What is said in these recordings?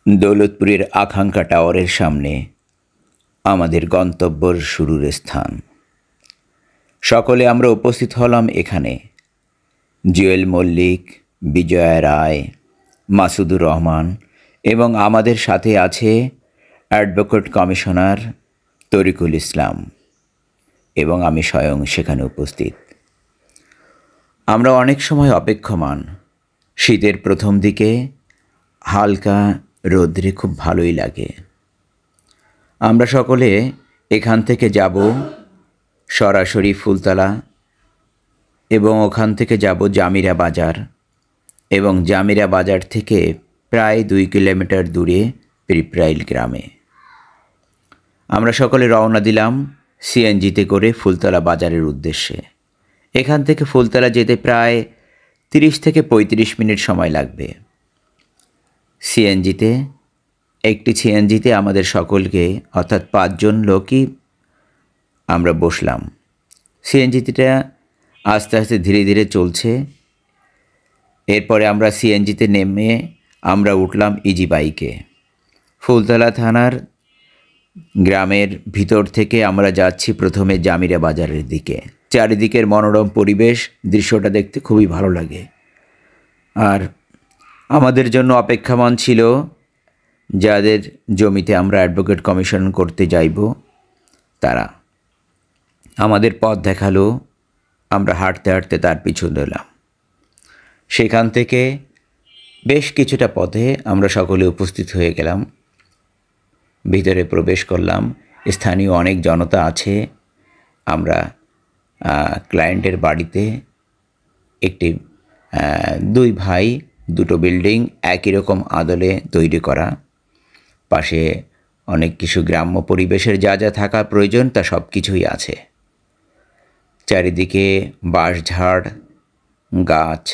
দৌলতপুরের আকাঙ্ক্ষা টাওয়ারের সামনে আমাদের গন্তব্যর শুরুর স্থান। সকলে আমরা উপস্থিত হলাম এখানে। জুয়েল মল্লিক, বিজয়া রায়, মাসুদুর রহমান এবং আমাদের সাথে আছে অ্যাডভোকেট কমিশনার তরিকুল ইসলাম এবং আমি স্বয়ং সেখানে উপস্থিত। আমরা অনেক সময় অপেক্ষমান। শীতের প্রথম দিকে হালকা রৌদ্রে খুব ভালোই লাগে। আমরা সকলে এখান থেকে যাব সরাসরি ফুলতলা এবং ওখান থেকে যাব জামিরা বাজার এবং জামিরা বাজার থেকে প্রায় 2 কিলোমিটার দূরে পিপরাইল গ্রামে। আমরা সকলে রওনা দিলাম সিএনজিতে করে ফুলতলা বাজারের উদ্দেশ্যে। এখান থেকে ফুলতলা যেতে প্রায় 30 থেকে 35 মিনিট সময় লাগবে। একটি সিএনজিতে আমাদের সকলকে অর্থাৎ 5 জন লোকই আমরা বসলাম। সিএনজিটা আস্তে আস্তে ধীরে ধীরে চলছে। এরপরে আমরা সিএনজিতে নেমে আমরা উঠলাম ইজি বাইকে। ফুলতলা থানার গ্রামের ভিতর থেকে আমরা যাচ্ছি প্রথমে জামিরা বাজারের দিকে। চারিদিকের মনোরম পরিবেশ, দৃশ্যটা দেখতে খুবই ভালো লাগে। আর আমাদের জন্য অপেক্ষামান ছিল যাদের জমিতে আমরা অ্যাডভোকেট কমিশন করতে যাইব তারা। আমাদের পথ দেখালো, আমরা হাঁটতে হাঁটতে তার পিছু নিলাম। সেখান থেকে বেশ কিছুটা পথে আমরা সকলে উপস্থিত হয়ে গেলাম। ভিতরে প্রবেশ করলাম। স্থানীয় অনেক জনতা আছে। আমরা ক্লায়েন্টের বাড়িতে একটি 2 ভাই, 2টো বিল্ডিং একই রকম আদলে তৈরি করা। পাশে অনেক কিছু গ্রাম্য পরিবেশের যা যা থাকা প্রয়োজন তা সব কিছুই আছে। চারিদিকে বাঁশঝাড়, গাছ,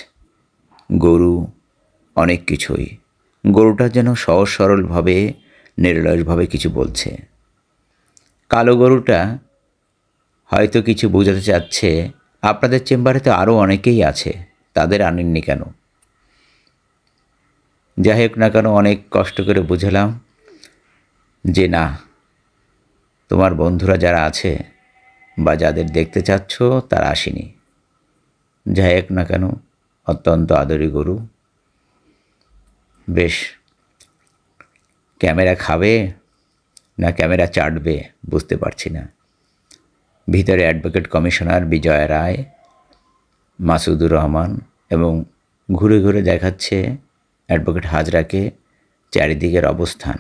গরু, অনেক কিছুই। গরুটা যেন সহজ সরলভাবে নিরলসভাবে কিছু বলছে। কালো গরুটা হয়তো কিছু বোঝাতে চাচ্ছে, আপনাদের চেম্বারে তো আরও অনেকেই আছে, তাদের আনেননি কেন? যাই হোক না কেন, অনেক কষ্ট করে বুঝালাম যে না, তোমার বন্ধুরা যারা আছে বা যাদের দেখতে চাচ্ছ তারা আসেনি। যাই হোক না কেন, অত্যন্ত আদরি গরু। বেশ, ক্যামেরা খাবে না ক্যামেরা চাটবে বুঝতে পারছি না। ভিতরে অ্যাডভোকেট কমিশনার বিজয়া রায়, মাসুদুর রহমান এবং ঘুরে ঘুরে দেখাচ্ছে অ্যাডভোকেট হাজরাকে চারিদিকের অবস্থান।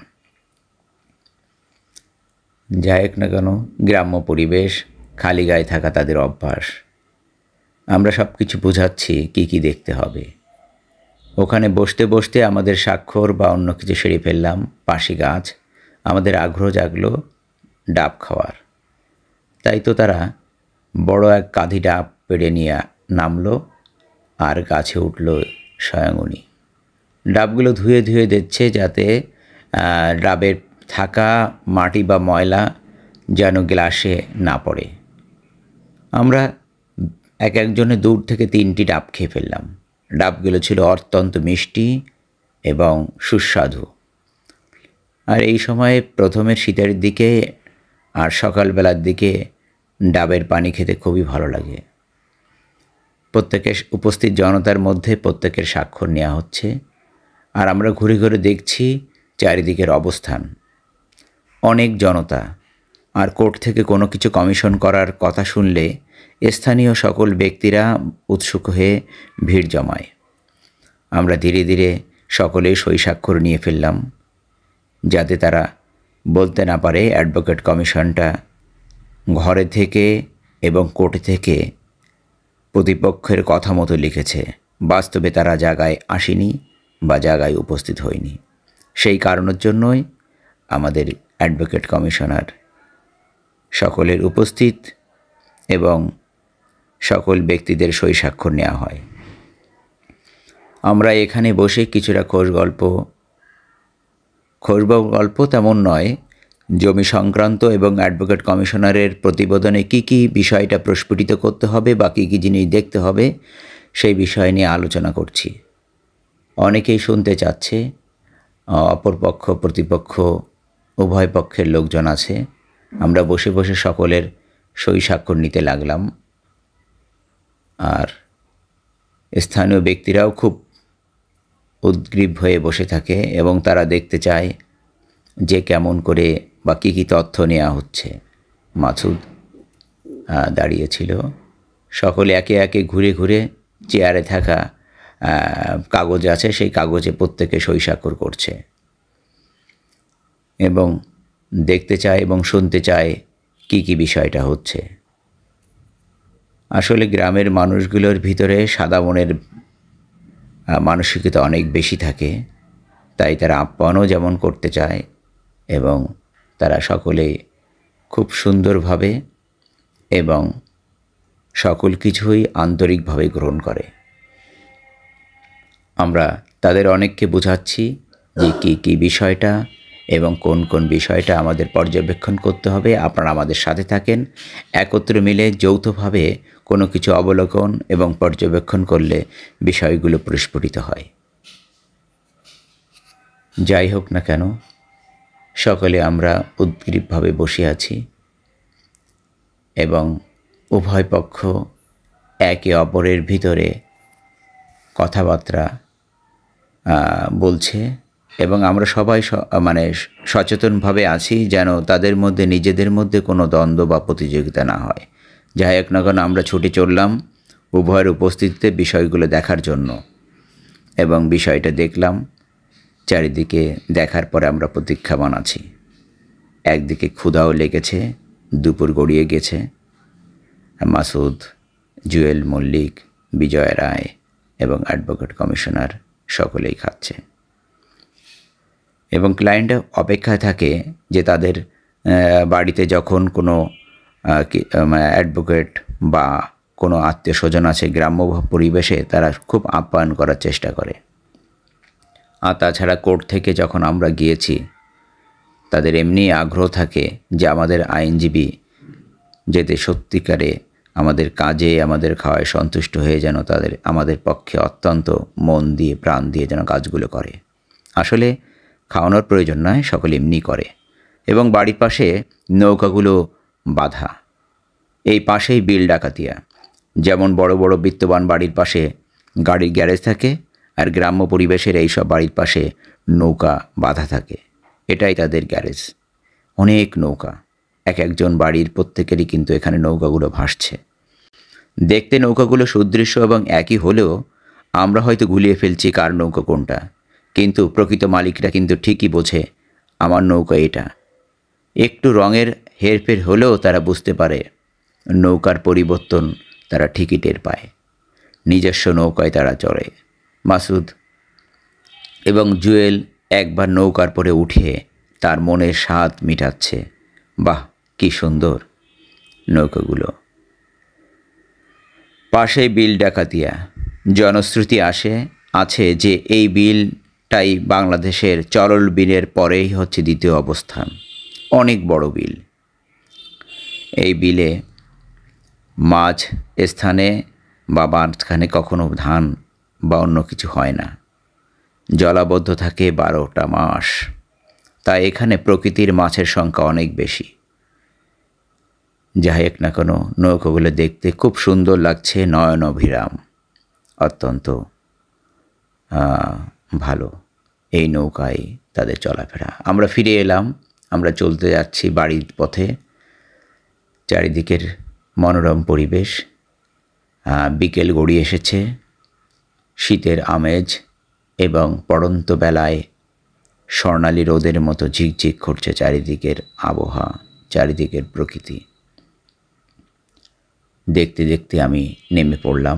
যাই হোক না কেন, গ্রাম্য পরিবেশ, খালি গায়ে থাকা তাদের অভ্যাস। আমরা সব কিছু বোঝাচ্ছি কি কি দেখতে হবে। ওখানে বসতে বসতে আমাদের স্বাক্ষর বা অন্য কিছু সেরে ফেললাম। পাশে গাছ, আমাদের আগ্রহ জাগলো ডাব খাওয়ার। তাই তো তারা বড় এক কাঁধি ডাব পেড়ে নিয়ে নামলো আর গাছে উঠল স্বয়ং উনি। ডাবগুলো ধুয়ে ধুয়ে দিচ্ছে যাতে ডাবের থাকা মাটি বা ময়লা যেন গ্লাসে না পড়ে। আমরা একজনে দূর থেকে 3টি ডাব খেয়ে ফেললাম। ডাবগুলো ছিল অত্যন্ত মিষ্টি এবং সুস্বাদু। আর এই সময়ে প্রথমের শীতের দিকে আর সকালবেলার দিকে ডাবের পানি খেতে খুবই ভালো লাগে। প্রত্যেকের উপস্থিত জনতার মধ্যে প্রত্যেকের স্বাক্ষর নেওয়া হচ্ছে আর আমরা ঘুরে ঘুরে দেখছি চারিদিকের অবস্থান। অনেক জনতা। আর কোর্ট থেকে কোনো কিছু কমিশন করার কথা শুনলে স্থানীয় সকল ব্যক্তিরা উৎসুক হয়ে ভিড় জমায়। আমরা ধীরে ধীরে সকলে সই স্বাক্ষর নিয়ে ফেললাম যাতে তারা বলতে না পারে অ্যাডভোকেট কমিশনটা ঘরে থেকে এবং কোর্টে থেকে প্রতিপক্ষের কথা মতো লিখেছে। বাস্তবে তারা জায়গায় আসেনি বা জায়গায় উপস্থিত হয়নি। সেই কারণের জন্যই আমাদের অ্যাডভোকেট কমিশনার সকলের উপস্থিত এবং সকল ব্যক্তিদের সই স্বাক্ষর নেওয়া হয়। আমরা এখানে বসে কিছুটা খোঁজগল্প তেমন নয়, জমি সংক্রান্ত এবং অ্যাডভোকেট কমিশনারের প্রতিবেদনে কী কী বিষয়টা প্রস্ফুটিত করতে হবে বা কী কী জিনিস দেখতে হবে সেই বিষয় নিয়ে আলোচনা করছি। অনেকেই শুনতে চাচ্ছে অপর পক্ষ প্রতিপক্ষ উভয় পক্ষের লোকজন আছে। আমরা বসে বসে সকলের সই স্বাক্ষর নিতে লাগলাম। আর স্থানীয় ব্যক্তিরাও খুব উদ্গ্রীব হয়ে বসে থাকে এবং তারা দেখতে চায় যে কেমন করে বা কী কী তথ্য নেওয়া হচ্ছে। মাসুদ দাঁড়িয়েছিল। সকলে একে একে ঘুরে ঘুরে চেয়ারে থাকা কাগজ আছে, সেই কাগজে প্রত্যেকে সই স্বাক্ষর করছে এবং দেখতে চায় এবং শুনতে চায় কী কী বিষয়টা হচ্ছে। আসলে গ্রামের মানুষগুলোর ভিতরে সাদা মনের মানসিকতা অনেক বেশি থাকে, তাই তারা আপ্যায়নও যেমন করতে চায় এবং তারা সকলে খুব সুন্দরভাবে এবং সকল কিছুই আন্তরিকভাবে গ্রহণ করে। আমরা তাদের অনেককে বোঝাচ্ছি যে কী কী বিষয়টা এবং কোন কোন বিষয়টা আমাদের পর্যবেক্ষণ করতে হবে। আপনারা আমাদের সাথে থাকেন। একত্রে মিলে যৌথভাবে কোনো কিছু অবলোকন এবং পর্যবেক্ষণ করলে বিষয়গুলো পরিস্ফুটিত হয়। যাই হোক না কেন, সকলে আমরা উদ্গ্রীবভাবে বসে আছি এবং উভয় পক্ষ একে অপরের ভিতরে কথাবার্তা বলছে এবং আমরা সবাই সচেতনভাবে আছি যেন তাদের মধ্যে নিজেদের মধ্যে কোনো দ্বন্দ্ব বা প্রতিযোগিতা না হয়। যাই হোক না কেন, আমরা ছুটে চললাম উভয়ের উপস্থিতিতে বিষয়গুলো দেখার জন্য এবং বিষয়টা দেখলাম। চারিদিকে দেখার পরে আমরা প্রতীক্ষামান আছি। একদিকে ক্ষুধাও লেগেছে, দুপুর গড়িয়ে গেছে। মাসুদ, জুয়েল মল্লিক, বিজয় রায় এবং অ্যাডভোকেট কমিশনার সকলেই খাচ্ছে এবং ক্লায়েন্ট অপেক্ষায় থাকে যে তাদের বাড়িতে যখন কোনো অ্যাডভোকেট বা কোনো আত্মীয় স্বজন আছে গ্রাম্য পরিবেশে, তারা খুব আপ্যায়ন করার চেষ্টা করে। আর তাছাড়া কোর্ট থেকে যখন আমরা গিয়েছি, তাদের এমনি আগ্রহ থাকে যে আমাদের আইনজীবী যেতে সত্যিকারে আমাদের কাজে আমাদের খাওয়ায় সন্তুষ্ট হয়ে যেন আমাদের পক্ষে অত্যন্ত মন দিয়ে প্রাণ দিয়ে যেন কাজগুলো করে। আসলে খাওয়ানোর প্রয়োজন নয়, সকলে এমনি করে। এবং বাড়ির পাশে নৌকাগুলো বাঁধা, এই পাশেই বিল ডাকাতিয়া। যেমন বড় বড় বিত্তবান বাড়ির পাশে গাড়ির গ্যারেজ থাকে, আর গ্রাম্য পরিবেশের এইসব বাড়ির পাশে নৌকা বাঁধা থাকে, এটাই তাদের গ্যারেজ। অনেক নৌকা, এক একজন বাড়ির প্রত্যেকেরই কিন্তু এখানে নৌকাগুলো ভাসছে। দেখতে নৌকাগুলো সুদৃশ্য এবং একই হলেও আমরা হয়তো গুলিয়ে ফেলছি কার নৌকা কোনটা, কিন্তু প্রকৃত মালিকরা কিন্তু ঠিকই বোঝে আমার নৌকা এটা। একটু রঙের হেরফের হলেও তারা বুঝতে পারে, নৌকার পরিবর্তন তারা ঠিকই টের পায়। নিজস্ব নৌকায় তারা চড়ে। মাসুদ এবং জুয়েল একবার নৌকার পরে উঠে তার মনের স্বাদ মিটাচ্ছে। বাহ, কি সুন্দর নৌকাগুলো। পাশেই বিল ডাকাতিয়া। জনশ্রুতি আছে যে এই বিলটাই বাংলাদেশের চরল বিলের পরেই হচ্ছে দ্বিতীয় অবস্থান। অনেক বড় বিল। এই বিলে মাঝ স্থানে বা মাঝখানে কখনো ধান বা অন্য কিছু হয় না, জলাবদ্ধ থাকে 12টা মাস। তাই এখানে প্রকৃতির মাছের সংখ্যা অনেক বেশি। যাই হোক না কোনো, নৌকাগুলো দেখতে খুব সুন্দর লাগছে, নয়ন অভিরাম, অত্যন্ত ভালো। এই নৌকায় তাদের চলাফেরা। আমরা ফিরে এলাম, আমরা চলতে যাচ্ছি বাড়ির পথে। চারিদিকের মনোরম পরিবেশ। বিকেল গড়িয়ে এসেছে, শীতের আমেজ এবং পড়ন্ত বেলায় স্বর্ণালী রোদের মতো ঝিকঝিক করছে চারিদিকের আবহাওয়া, চারিদিকের প্রকৃতি। দেখতে দেখতে আমি নেমে পড়লাম।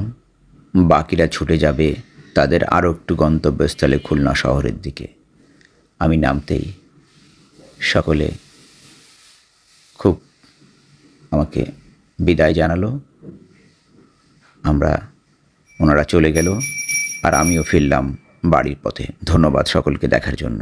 বাকিরা ছুটে যাবে তাদের আরও একটু গন্তব্যস্থলে খুলনা শহরের দিকে। আমি নামতেই সকলে খুব আমাকে বিদায় জানালো। ওনারা চলে গেল আর আমিও ফিরলাম বাড়ির পথে। ধন্যবাদ সকলকে দেখার জন্য।